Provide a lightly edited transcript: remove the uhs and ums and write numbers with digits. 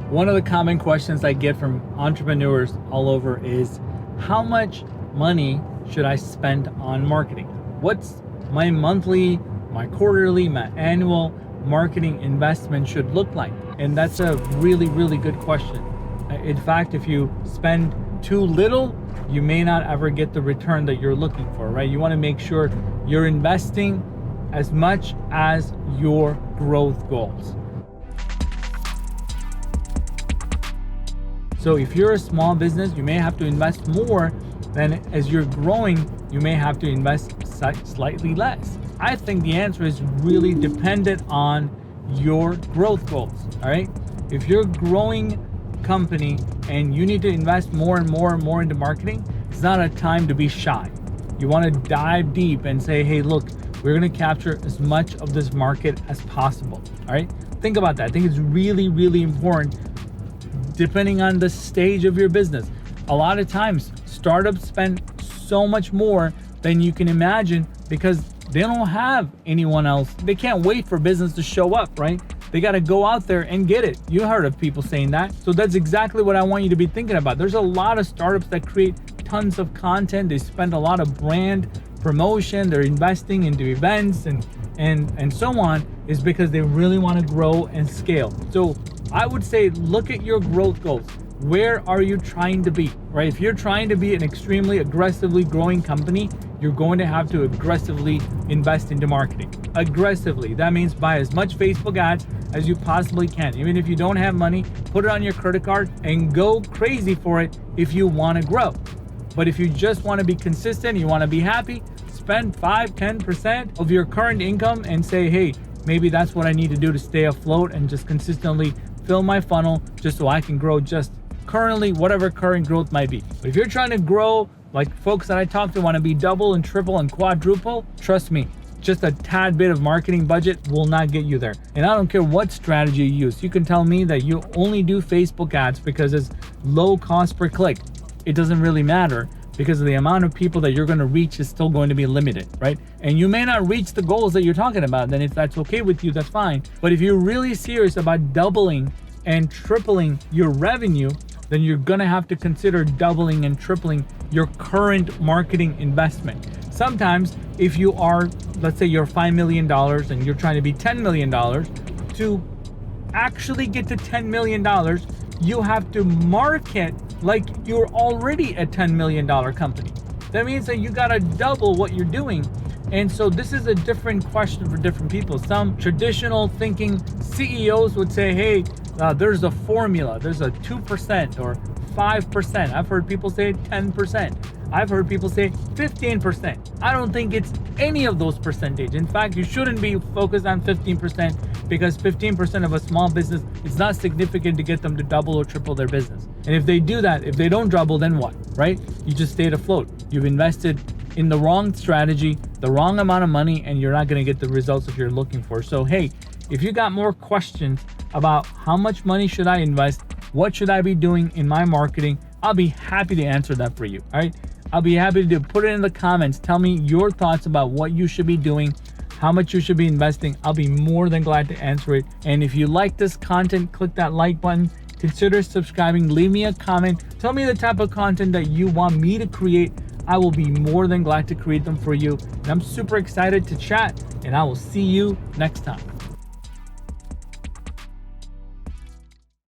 One of the common questions I get from entrepreneurs all over is, how much money should I spend on marketing? What's my monthly, my quarterly, my annual marketing investment should look like? And that's a really, really good question. In fact, if you spend too little, you may not ever get the return that you're looking for, right? You want to make sure you're investing as much as your growth goals. So if you're a small business, you may have to invest more than as you're growing, you may have to invest slightly less. I think the answer is really dependent on your growth goals, all right? If you're a growing company and you need to invest more and more and more into marketing, it's not a time to be shy. You want to dive deep and say, hey, look, we're going to capture as much of this market as possible, all right? Think about that. I think it's really, really important depending on the stage of your business. A lot of times, startups spend so much more than you can imagine because they don't have anyone else. They can't wait for business to show up, right? They got to go out there and get it. You heard of people saying that. So that's exactly what I want you to be thinking about. There's a lot of startups that create tons of content. They spend a lot of brand promotion. They're investing into events and so on, is because they really want to grow and scale. So I would say, look at your growth goals. Where are you trying to be, right? If you're trying to be an extremely aggressively growing company, you're going to have to aggressively invest into marketing. Aggressively. That means buy as much Facebook ads as you possibly can. Even if you don't have money, put it on your credit card and go crazy for it if you want to grow. But if you just want to be consistent, you want to be happy, spend 5-10% of your current income and say, hey, maybe that's what I need to do to stay afloat and just consistently fill my funnel just so I can grow just currently, whatever current growth might be. But if you're trying to grow, like folks that I talk to want to be double and triple and quadruple, trust me, just a tad bit of marketing budget will not get you there. And I don't care what strategy you use. You can tell me that you only do Facebook ads because it's low cost per click. It doesn't really matter because the amount of people that you're going to reach is still going to be limited, right? And you may not reach the goals that you're talking about. Then if that's okay with you, that's fine. But if you're really serious about doubling and tripling your revenue, then you're gonna have to consider doubling and tripling your current marketing investment. Sometimes if you are, let's say you're $5 million and you're trying to be $10 million, to actually get to $10 million, you have to market like you're already a $10 million company. That means that you gotta double what you're doing. And so this is a different question for different people. Some traditional thinking CEOs would say, hey, there's a formula, there's a 2% or 5%. I've heard people say 10%. I've heard people say 15%. I don't think it's any of those percentages. In fact, you shouldn't be focused on 15% because 15% of a small business is not significant to get them to double or triple their business. And if they do that, if they don't double, then what, right? You just stayed afloat. You've invested in the wrong strategy, the wrong amount of money, and you're not going to get the results that you're looking for. So, hey, if you got more questions about how much money should I invest, what should I be doing in my marketing, I'll be happy to answer that for you, all right? I'll be happy to put it in the comments. Tell me your thoughts about what you should be doing, how much you should be investing. I'll be more than glad to answer it. And if you like this content, click that like button. Consider subscribing. Leave me a comment. Tell me the type of content that you want me to create. I will be more than glad to create them for you. And I'm super excited to chat, and I will see you next time.